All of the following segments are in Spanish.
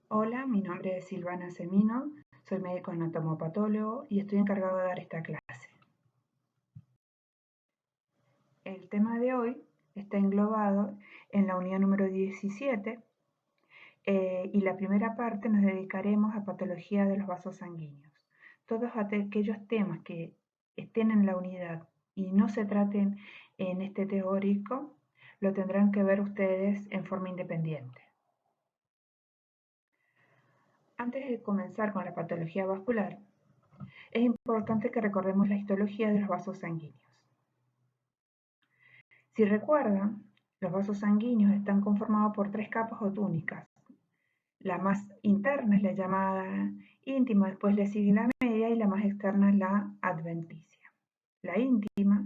Hola, mi nombre es Silvana Semino, soy médico anatomopatólogo y estoy encargado de dar esta clase. El tema de hoy está englobado en la unidad número 17 y la primera parte nos dedicaremos a patología de los vasos sanguíneos. Todos aquellos temas que estén en la unidad y no se traten en este teórico, lo tendrán que ver ustedes en forma independiente. Antes de comenzar con la patología vascular, es importante que recordemos la histología de los vasos sanguíneos. Si recuerdan, los vasos sanguíneos están conformados por tres capas o túnicas. La más interna es la llamada íntima, después le sigue la media y la más externa es la adventicia. La íntima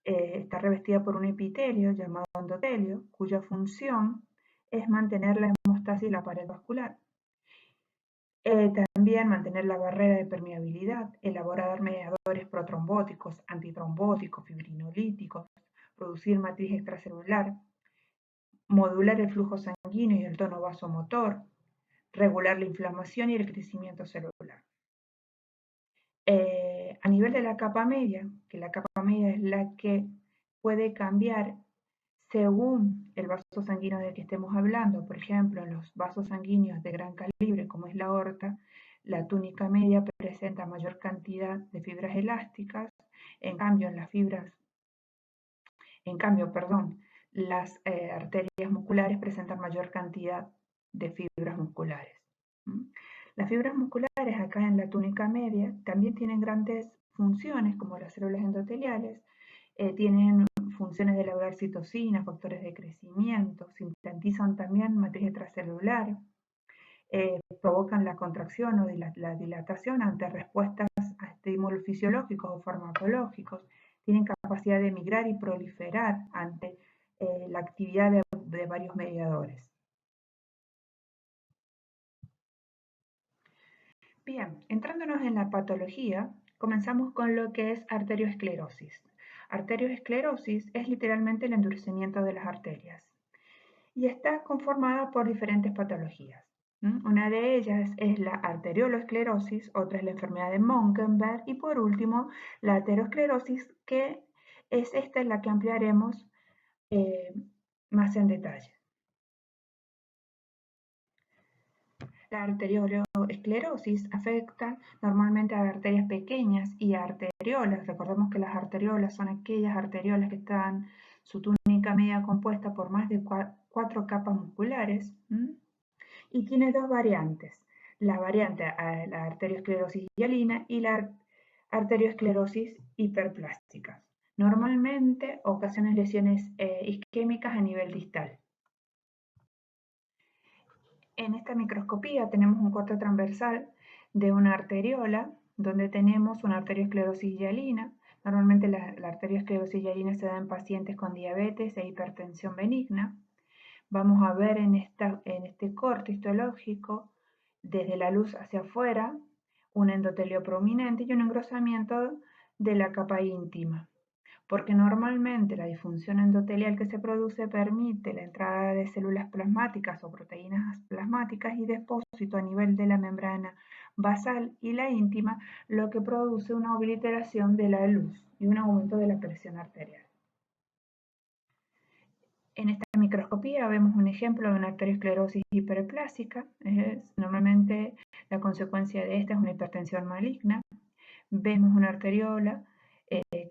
está revestida por un epitelio llamado endotelio, cuya función es mantener la hemostasis de la pared vascular. También mantener la barrera de permeabilidad, elaborar mediadores protrombóticos, antitrombóticos, fibrinolíticos, producir matriz extracelular, modular el flujo sanguíneo y el tono vasomotor, regular la inflamación y el crecimiento celular. A nivel de la capa media, que la capa media es la que puede cambiar según el vaso sanguíneo de que estemos hablando. Por ejemplo, en los vasos sanguíneos de gran calibre, como es la aorta, la túnica media presenta mayor cantidad de fibras elásticas, en cambio, las arterias musculares presentan mayor cantidad de fibras musculares. Las fibras musculares acá en la túnica media también tienen grandes funciones, como las células endoteliales, tienen funciones de elaborar citocinas, factores de crecimiento, sintetizan también matriz extracelular, provocan la contracción o la dilatación ante respuestas a estímulos fisiológicos o farmacológicos, tienen capacidad de migrar y proliferar ante la actividad de varios mediadores. Bien, entrándonos en la patología, comenzamos con lo que es arteriosclerosis. Arteriosclerosis es literalmente el endurecimiento de las arterias y está conformada por diferentes patologías. Una de ellas es la arteriolosclerosis, otra es la enfermedad de Monkenberg y por último la aterosclerosis, que es esta en la que ampliaremos más en detalle. La arteriolosclerosis afecta normalmente a arterias pequeñas y a arteriolas. Recordemos que las arteriolas son aquellas arteriolas que están su túnica media compuesta por más de 4 capas musculares y tiene dos variantes. La variante la arteriosclerosis hialina y la arteriosclerosis hiperplástica. Normalmente ocasionan lesiones isquémicas a nivel distal. En esta microscopía tenemos un corte transversal de una arteriola donde tenemos una arteriosclerosis hialina. Normalmente la arteriosclerosis hialina se da en pacientes con diabetes e hipertensión benigna. Vamos a ver en este corte histológico, desde la luz hacia afuera, un endotelio prominente y un engrosamiento de la capa íntima, porque normalmente la disfunción endotelial que se produce permite la entrada de células plasmáticas o proteínas plasmáticas y depósito a nivel de la membrana basal y la íntima, lo que produce una obliteración de la luz y un aumento de la presión arterial. En esta microscopía vemos un ejemplo de una arteriosclerosis hiperplásica. Normalmente la consecuencia de esta es una hipertensión maligna. Vemos una arteriola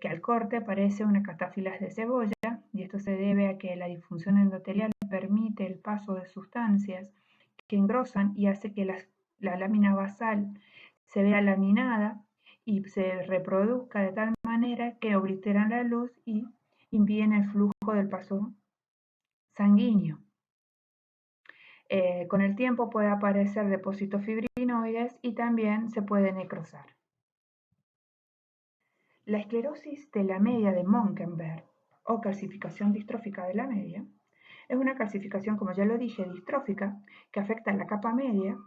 que al corte parece una catáfilas de cebolla, y esto se debe a que la disfunción endotelial permite el paso de sustancias que engrosan y hace que la lámina basal se vea laminada y se reproduzca de tal manera que obliteran la luz y impiden el flujo del paso sanguíneo. Con el tiempo puede aparecer depósitos fibrinoides y también se puede necrosar. La esclerosis de la media de Monkenberg o calcificación distrófica de la media es una calcificación, como ya lo dije, distrófica que afecta a la capa media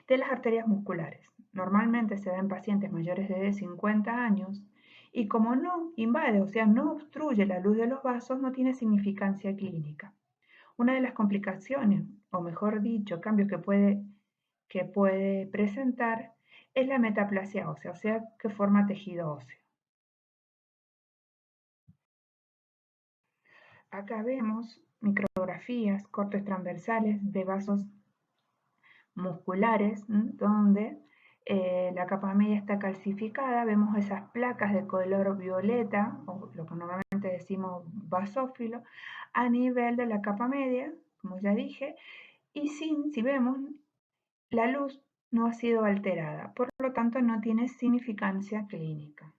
de las arterias musculares. Normalmente se da en pacientes mayores de 50 años y como no invade, o sea, no obstruye la luz de los vasos, no tiene significancia clínica. Una de las complicaciones, o mejor dicho, cambios que puede que puede presentar es la metaplasia ósea, o sea, que forma tejido óseo. Acá vemos micrografías, cortes transversales de vasos musculares, donde la capa media está calcificada. Vemos esas placas de color violeta, o lo que normalmente decimos basófilo, a nivel de la capa media, como ya dije, y si vemos, la luz no ha sido alterada, por lo tanto no tiene significancia clínica.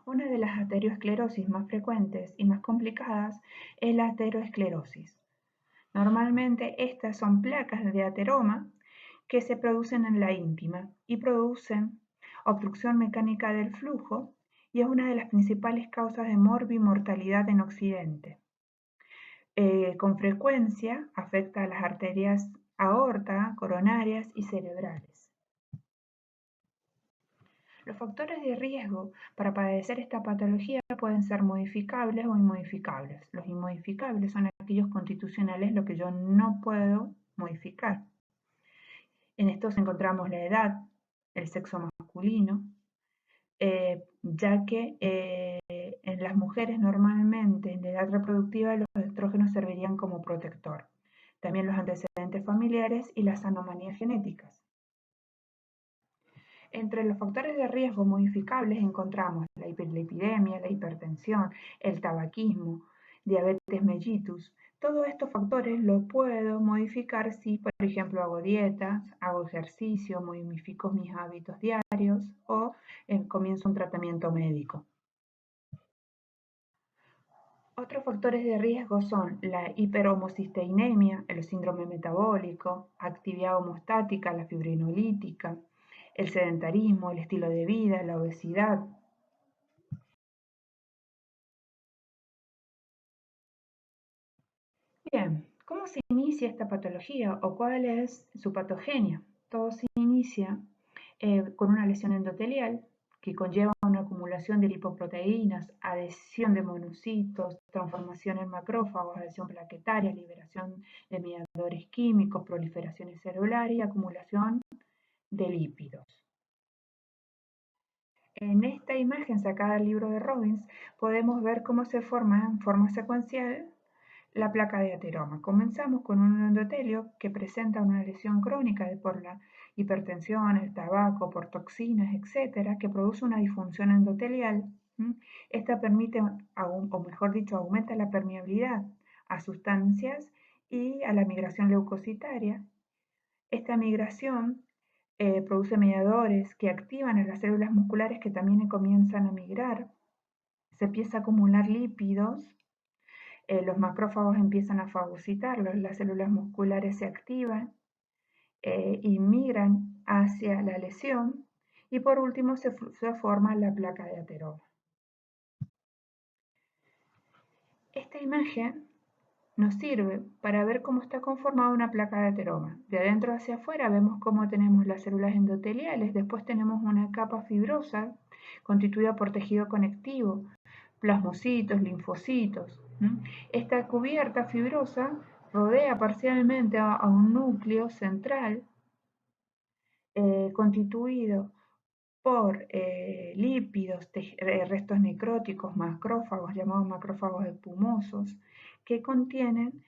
Una de las aterosclerosis más frecuentes y más complicadas es la aterosclerosis. Normalmente estas son placas de ateroma que se producen en la íntima y producen obstrucción mecánica del flujo y es una de las principales causas de morbimortalidad en Occidente. Con frecuencia afecta a las arterias aorta, coronarias y cerebrales. Los factores de riesgo para padecer esta patología pueden ser modificables o inmodificables. Los inmodificables son aquellos constitucionales, lo que yo no puedo modificar. En estos encontramos la edad, el sexo masculino, ya que en las mujeres normalmente en la edad reproductiva los estrógenos servirían como protector. También los antecedentes familiares y las anomalías genéticas. Entre los factores de riesgo modificables encontramos la hiperlipidemia, la hipertensión, el tabaquismo, diabetes mellitus. Todos estos factores los puedo modificar si, por ejemplo, hago dietas, hago ejercicio, modifico mis hábitos diarios o comienzo un tratamiento médico. Otros factores de riesgo son la hiperhomocisteinemia, el síndrome metabólico, actividad homostática, la fibrinolítica, el sedentarismo, el estilo de vida, la obesidad. Bien, ¿cómo se inicia esta patología o cuál es su patogenia? Todo se inicia con una lesión endotelial que conlleva una acumulación de lipoproteínas, adhesión de monocitos, transformación en macrófagos, adhesión plaquetaria, liberación de mediadores químicos, proliferación celular y acumulación de lípidos. En esta imagen sacada del libro de Robbins podemos ver cómo se forma en forma secuencial la placa de ateroma. Comenzamos con un endotelio que presenta una lesión crónica por la hipertensión, el tabaco, por toxinas, etcétera, que produce una disfunción endotelial. Esta permite, o mejor dicho, aumenta la permeabilidad a sustancias y a la migración leucocitaria. Esta migración produce mediadores que activan a las células musculares que también comienzan a migrar. Se empieza a acumular lípidos, los macrófagos empiezan a fagocitarlos, las células musculares se activan y migran hacia la lesión y por último se forma la placa de ateroma. Esta imagen nos sirve para ver cómo está conformada una placa de ateroma. De adentro hacia afuera vemos cómo tenemos las células endoteliales, después tenemos una capa fibrosa constituida por tejido conectivo, plasmocitos, linfocitos. Esta cubierta fibrosa rodea parcialmente a un núcleo central constituido por lípidos, restos necróticos, macrófagos, llamados macrófagos espumosos, que contienen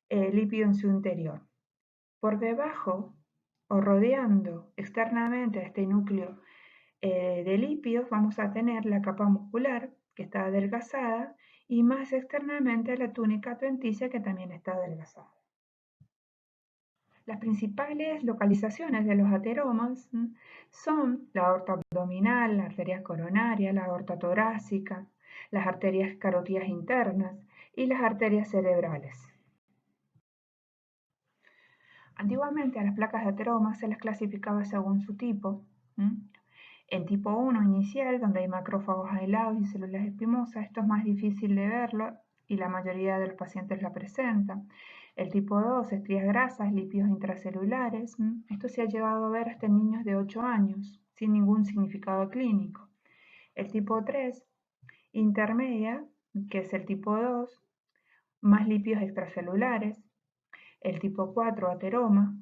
lípido en su interior. Por debajo o rodeando externamente a este núcleo de lípidos vamos a tener la capa muscular que está adelgazada y más externamente la túnica adventicia que también está adelgazada. Las principales localizaciones de los ateromas son la aorta abdominal, la arteria coronaria, la aorta torácica, las arterias carotidas internas y las arterias cerebrales. Antiguamente a las placas de ateroma se las clasificaba según su tipo. En tipo 1 inicial, donde hay macrófagos aislados y células espimosas, esto es más difícil de verlo y la mayoría de los pacientes la presentan. El tipo 2, estrías grasas, lípidos intracelulares. Esto se ha llevado a ver hasta en niños de 8 años, sin ningún significado clínico. El tipo 3, intermedia, que es el tipo 2, más lípidos extracelulares. el tipo 4 ateroma,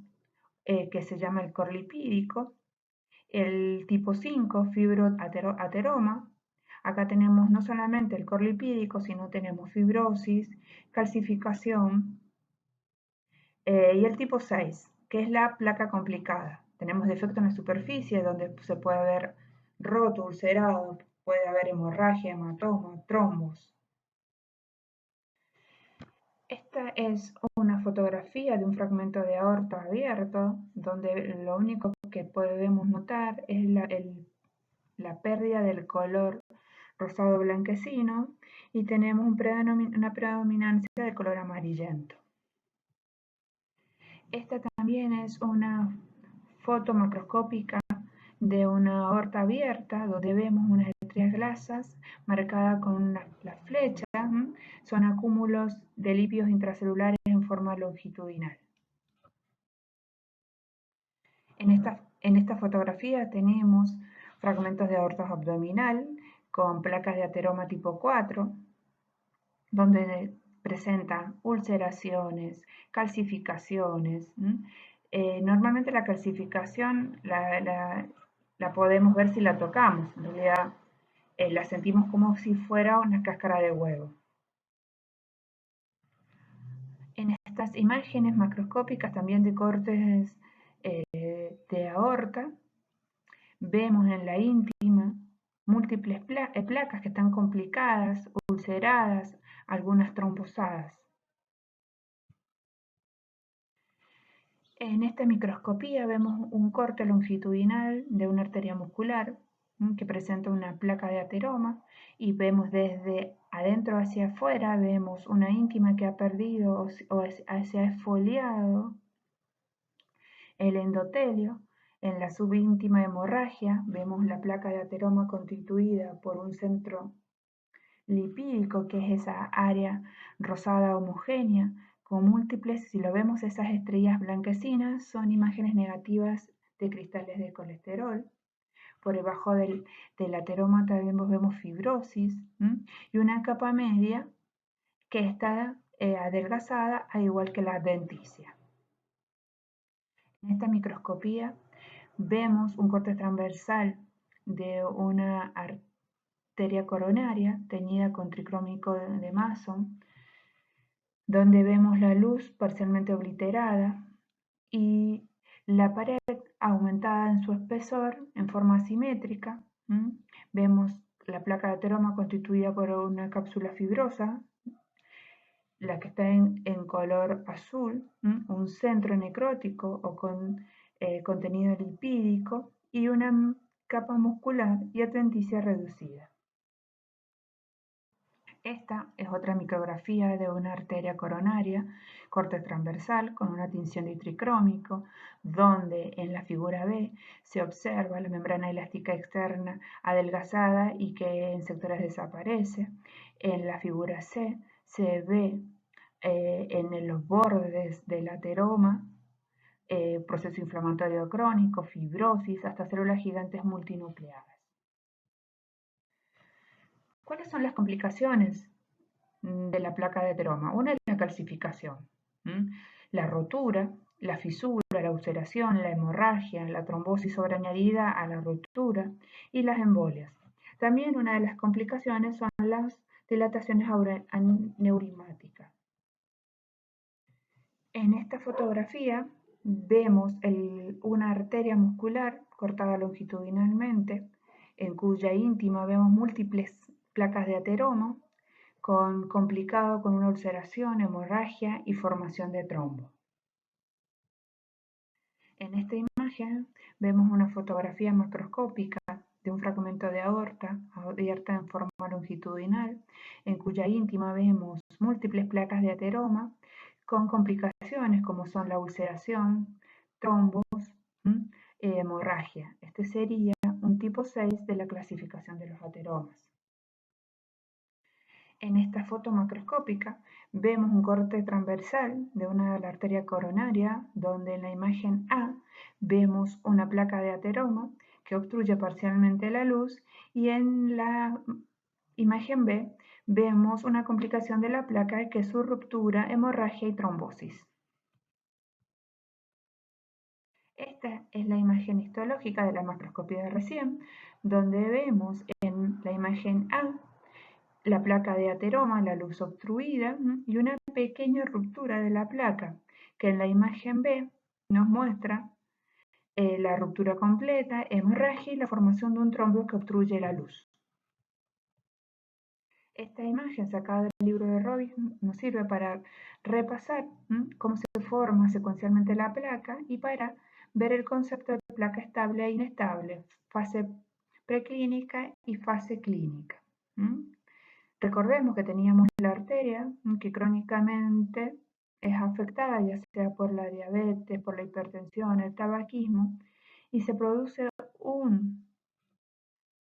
que se llama el corlipídico, el tipo 5 fibroateroma. Acá tenemos no solamente el corlipídico, sino tenemos fibrosis, calcificación, y el tipo 6, que es la placa complicada. Tenemos defecto en la superficie donde se puede ver roto, ulcerado, puede haber hemorragia, hematoma, trombos. Esta es una fotografía de un fragmento de aorta abierto, donde lo único que podemos notar es la pérdida del color rosado blanquecino y tenemos una predominancia de color amarillento. Esta también es una foto macroscópica de una aorta abierta donde vemos unas estrellas glasas marcadas con las flechas, son acúmulos de lípidos intracelulares en forma longitudinal. En esta fotografía tenemos fragmentos de aorta abdominal con placas de ateroma tipo 4, donde presentan ulceraciones, calcificaciones. Normalmente la calcificación la podemos ver si la tocamos, en realidad la sentimos como si fuera una cáscara de huevo. En estas imágenes macroscópicas también de cortes de aorta, vemos en la íntima múltiples placas que están complicadas, ulceradas, algunas trombosadas. En esta microscopía vemos un corte longitudinal de una arteria muscular que presenta una placa de ateroma y vemos desde adentro hacia afuera, vemos una íntima que ha perdido o se ha esfoliado el endotelio. En la subíntima hemorragia vemos la placa de ateroma constituida por un centro lipídico, que es esa área rosada homogénea, con múltiples, si lo vemos, esas estrellas blanquecinas son imágenes negativas de cristales de colesterol. Por debajo del ateroma también vemos fibrosis y una capa media que está adelgazada, al igual que la adventicia. En esta microscopía vemos un corte transversal de una arteria coronaria teñida con tricrómico de Mason, donde vemos la luz parcialmente obliterada y la pared aumentada en su espesor en forma simétrica. Vemos la placa de ateroma constituida por una cápsula fibrosa, la que está en color azul, un centro necrótico o con contenido lipídico y una capa muscular y adventicia reducida. Esta es otra micrografía de una arteria coronaria, corte transversal con una tinción de tricrómico, donde en la figura B se observa la membrana elástica externa adelgazada y que en sectores desaparece. En la figura C se ve en los bordes del ateroma proceso inflamatorio crónico, fibrosis, hasta células gigantes multinucleadas. ¿Cuáles son las complicaciones de la placa de ateroma? Una es la calcificación, la rotura, la fisura, la ulceración, la hemorragia, la trombosis sobreañadida a la rotura y las embolias. También una de las complicaciones son las dilataciones aneurismáticas. En esta fotografía vemos una arteria muscular cortada longitudinalmente, en cuya íntima vemos múltiples placas de ateroma, complicado con una ulceración, hemorragia y formación de trombo. En esta imagen vemos una fotografía macroscópica de un fragmento de aorta abierta en forma longitudinal, en cuya íntima vemos múltiples placas de ateroma con complicaciones como son la ulceración, trombos, hemorragia. Este sería un tipo 6 de la clasificación de los ateromas. En esta foto macroscópica vemos un corte transversal de una arteria coronaria, donde en la imagen A vemos una placa de ateroma que obstruye parcialmente la luz, y en la imagen B vemos una complicación de la placa, que es su ruptura, hemorragia y trombosis. Esta es la imagen histológica de la macroscopía de recién, donde vemos en la imagen A la placa de ateroma, la luz obstruida y una pequeña ruptura de la placa, que en la imagen B nos muestra la ruptura completa, hemorragia y la formación de un trombo que obstruye la luz. Esta imagen sacada del libro de Robin nos sirve para repasar cómo se forma secuencialmente la placa y para ver el concepto de placa estable e inestable, fase preclínica y fase clínica. Recordemos que teníamos la arteria que crónicamente es afectada ya sea por la diabetes, por la hipertensión, el tabaquismo, y se produce un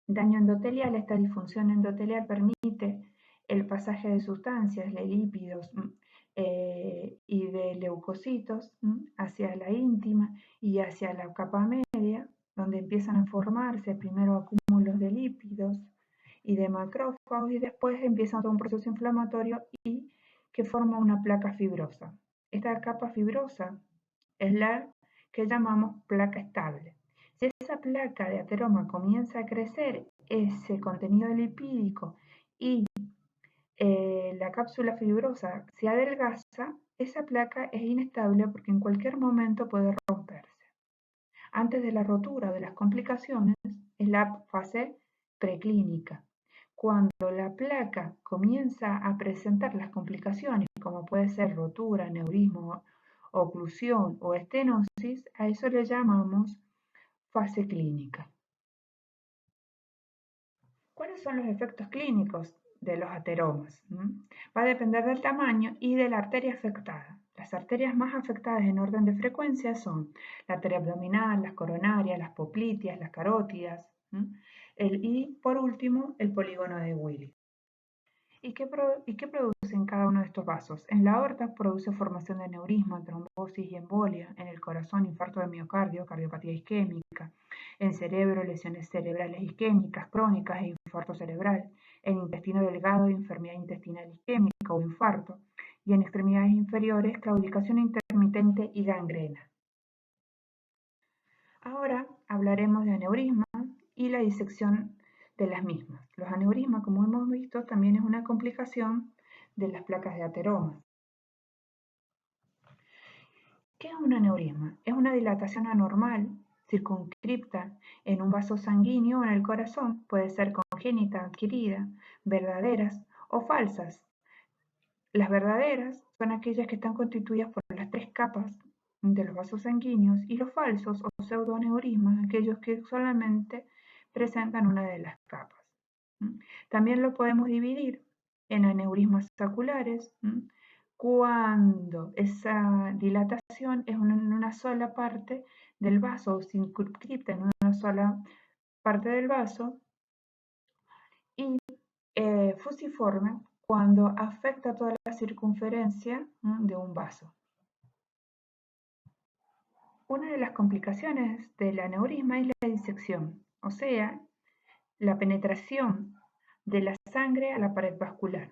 daño endotelial. Esta disfunción endotelial permite el pasaje de sustancias, de lípidos y de leucocitos hacia la íntima y hacia la capa media, donde empiezan a formarse primero acúmulos de lípidos y de macrófagos y después empieza todo un proceso inflamatorio y que forma una placa fibrosa. Esta capa fibrosa es la que llamamos placa estable. Si esa placa de ateroma comienza a crecer, ese contenido lipídico y la cápsula fibrosa se adelgaza, esa placa es inestable porque en cualquier momento puede romperse. Antes de la rotura o de las complicaciones es la fase preclínica. Cuando la placa comienza a presentar las complicaciones, como puede ser rotura, aneurisma, oclusión o estenosis, a eso le llamamos fase clínica. ¿Cuáles son los efectos clínicos de los ateromas? Va a depender del tamaño y de la arteria afectada. Las arterias más afectadas en orden de frecuencia son la arteria abdominal, las coronarias, las popliteas, las carótidas y por último el polígono de Willis. ¿Y qué producen cada uno de estos vasos? En la aorta produce formación de aneurisma, trombosis y embolia. En el corazón, infarto de miocardio, cardiopatía isquémica. En cerebro, lesiones cerebrales isquémicas crónicas e infarto cerebral. En intestino delgado, enfermedad intestinal isquémica o infarto. Y en extremidades inferiores, claudicación intermitente y gangrena. Ahora hablaremos de aneurisma y la disección de las mismas. Los aneurismas, como hemos visto, también es una complicación de las placas de ateroma. ¿Qué es un aneurisma? Es una dilatación anormal, circunscripta en un vaso sanguíneo o en el corazón. Puede ser congénita, adquirida, verdaderas o falsas. Las verdaderas son aquellas que están constituidas por las 3 capas de los vasos sanguíneos y los falsos o pseudoaneurismas, aquellos que solamente presentan una de las capas. También lo podemos dividir en aneurismas saculares, cuando esa dilatación es en una sola parte del vaso o circunscripta en una sola parte del vaso, y fusiforme cuando afecta toda la circunferencia de un vaso. Una de las complicaciones del aneurisma es la disección, o sea, la penetración de la sangre a la pared vascular.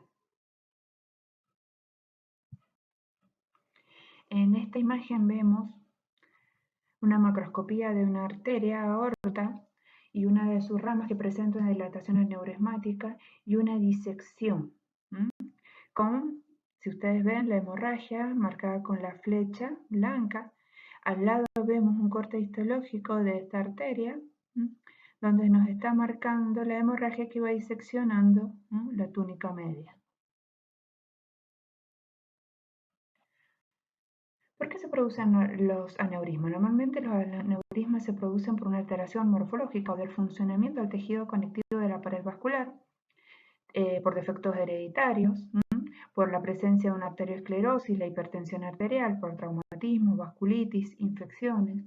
En esta imagen vemos una macroscopía de una arteria aorta y una de sus ramas que presenta una dilatación aneurismática y una disección. Con, si ustedes ven, la hemorragia marcada con la flecha blanca. Al lado vemos un corte histológico de esta arteria, donde nos está marcando la hemorragia que va diseccionando la túnica media. ¿Por qué se producen los aneurismas? Normalmente los aneurismas se producen por una alteración morfológica o del funcionamiento del tejido conectivo de la pared vascular, por defectos hereditarios, por la presencia de una arteriosclerosis, la hipertensión arterial, por traumatismo, vasculitis, infecciones.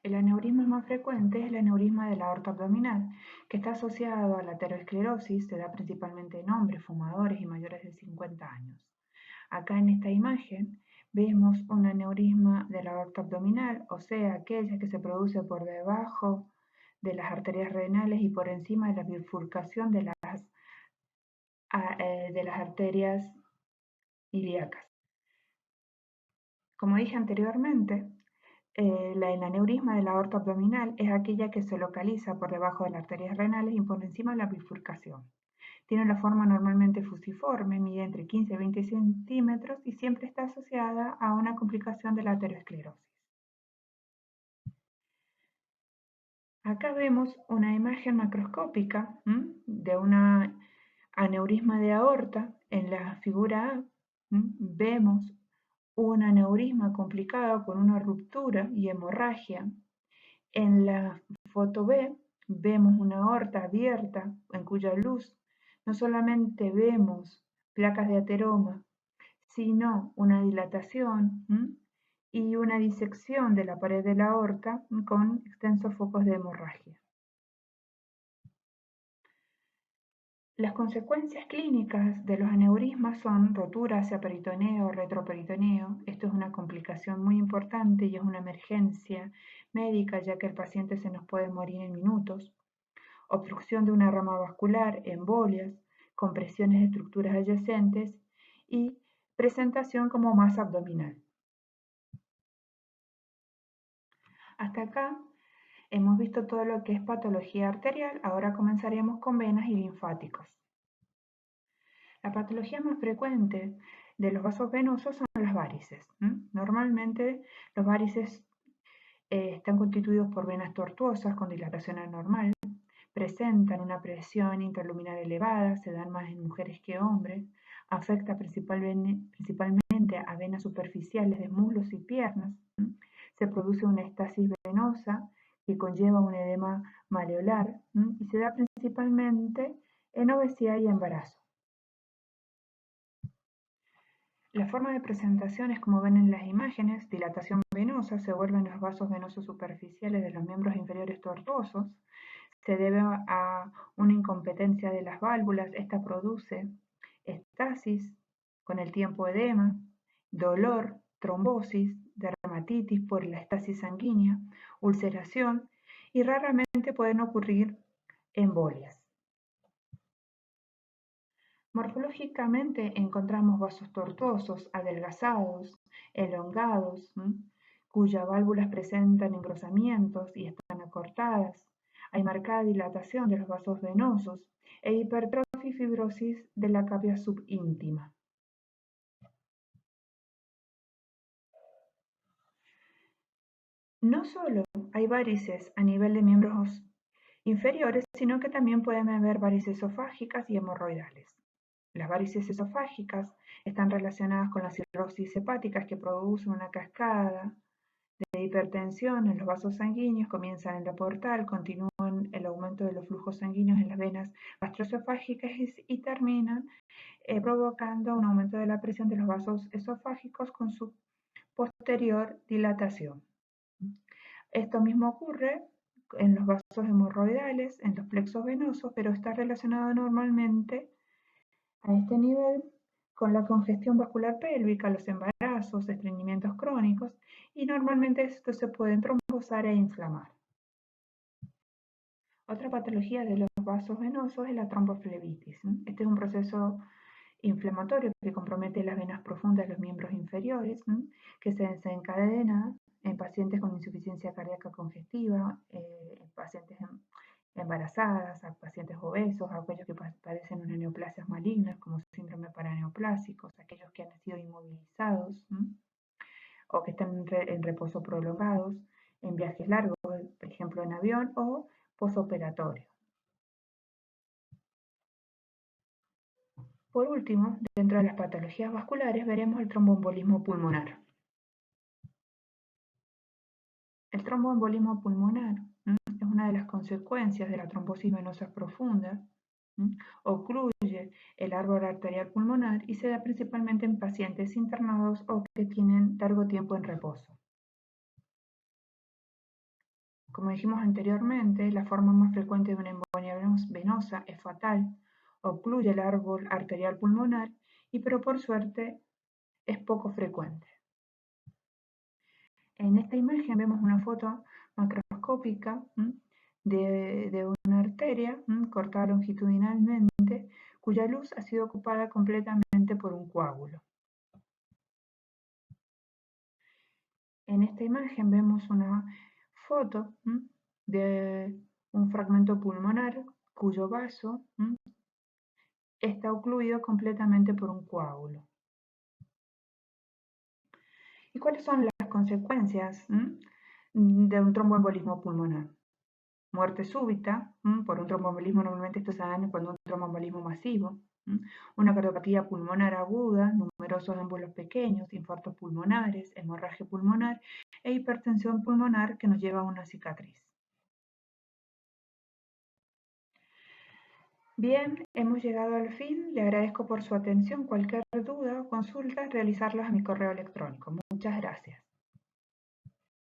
El aneurisma más frecuente es el aneurisma de la aorta abdominal, que está asociado a la aterosclerosis, se da principalmente en hombres, fumadores y mayores de 50 años. Acá en esta imagen vemos un aneurisma de la aorta abdominal, o sea, aquella que se produce por debajo de las arterias renales y por encima de la bifurcación de las arterias ilíacas. Como dije anteriormente, el aneurisma de la aorta abdominal es aquella que se localiza por debajo de las arterias renales y por encima de la bifurcación. Tiene la forma normalmente fusiforme, mide entre 15 y 20 centímetros y siempre está asociada a una complicación de la aterosclerosis. Acá vemos una imagen macroscópica de una aneurisma de aorta. En la figura A vemos un aneurisma complicado con una ruptura y hemorragia. En la foto B vemos una aorta abierta en cuya luz no solamente vemos placas de ateroma, sino una dilatación y una disección de la pared de la aorta con extensos focos de hemorragia. Las consecuencias clínicas de los aneurismas son rotura hacia peritoneo o retroperitoneo. Esto es una complicación muy importante y es una emergencia médica, ya que el paciente se nos puede morir en minutos. Obstrucción de una rama vascular, embolias, compresiones de estructuras adyacentes y presentación como masa abdominal. Hasta acá hemos visto todo lo que es patología arterial. Ahora comenzaremos con venas y linfáticos. La patología más frecuente de los vasos venosos son las varices. Normalmente los varices están constituidos por venas tortuosas con dilatación anormal, presentan una presión intraluminal elevada, se dan más en mujeres que hombres, afecta principalmente a venas superficiales de muslos y piernas, se produce una estasis venosa que conlleva un edema maleolar y se da principalmente en obesidad y embarazo. La forma de presentación es como ven en las imágenes: dilatación venosa, se vuelven los vasos venosos superficiales de los miembros inferiores tortuosos, se debe a una incompetencia de las válvulas. Esta produce estasis, con el tiempo edema, dolor, trombosis, dermatitis por la estasis sanguínea, ulceración y raramente pueden ocurrir embolias. Morfológicamente encontramos vasos tortuosos, adelgazados, elongados, cuyas válvulas presentan engrosamientos y están acortadas. Hay marcada dilatación de los vasos venosos e hipertrofia y fibrosis de la cavia subíntima. No solo hay varices a nivel de miembros inferiores, sino que también pueden haber varices esofágicas y hemorroidales. Las varices esofágicas están relacionadas con las cirrosis hepáticas, que producen una cascada de hipertensión en los vasos sanguíneos, comienzan en la portal, continúan el aumento de los flujos sanguíneos en las venas gastroesofágicas y terminan provocando un aumento de la presión de los vasos esofágicos con su posterior dilatación. Esto mismo ocurre en los vasos hemorroidales, en los plexos venosos, pero está relacionado normalmente a este nivel con la congestión vascular pélvica, los embarazos, estreñimientos crónicos, y normalmente estos se pueden trombosar e inflamar. Otra patología de los vasos venosos es la tromboflebitis. Este es un proceso inflamatorio que compromete las venas profundas de los miembros inferiores, que se desencadena en pacientes con insuficiencia cardíaca congestiva, en pacientes embarazadas, a pacientes obesos, a aquellos que padecen una neoplasias malignas como síndrome paraneoplásicos, aquellos que han sido inmovilizados o que están en reposo prolongados, en viajes largos, por ejemplo en avión, o posoperatorio. Por último, dentro de las patologías vasculares veremos el tromboembolismo pulmonar. El tromboembolismo pulmonar es una de las consecuencias de la trombosis venosa profunda. Ocluye el árbol arterial pulmonar y se da principalmente en pacientes internados o que tienen largo tiempo en reposo. Como dijimos anteriormente, la forma más frecuente de una embolia venosa es fatal, ocluye el árbol arterial pulmonar, pero por suerte es poco frecuente. En esta imagen vemos una foto macroscópica de una arteria cortada longitudinalmente, cuya luz ha sido ocupada completamente por un coágulo. En esta imagen vemos una foto de un fragmento pulmonar cuyo vaso está ocluido completamente por un coágulo. ¿Y cuáles son las consecuencias de un tromboembolismo pulmonar? Muerte súbita por un tromboembolismo, normalmente esto se da cuando un tromboembolismo masivo, una cardiopatía pulmonar aguda, numerosos émbolos pequeños, infartos pulmonares, hemorragia pulmonar e hipertensión pulmonar que nos lleva a una cicatriz. Bien, hemos llegado al fin. Le agradezco por su atención. Cualquier duda o consulta, realizarlas a mi correo electrónico. Muchas gracias.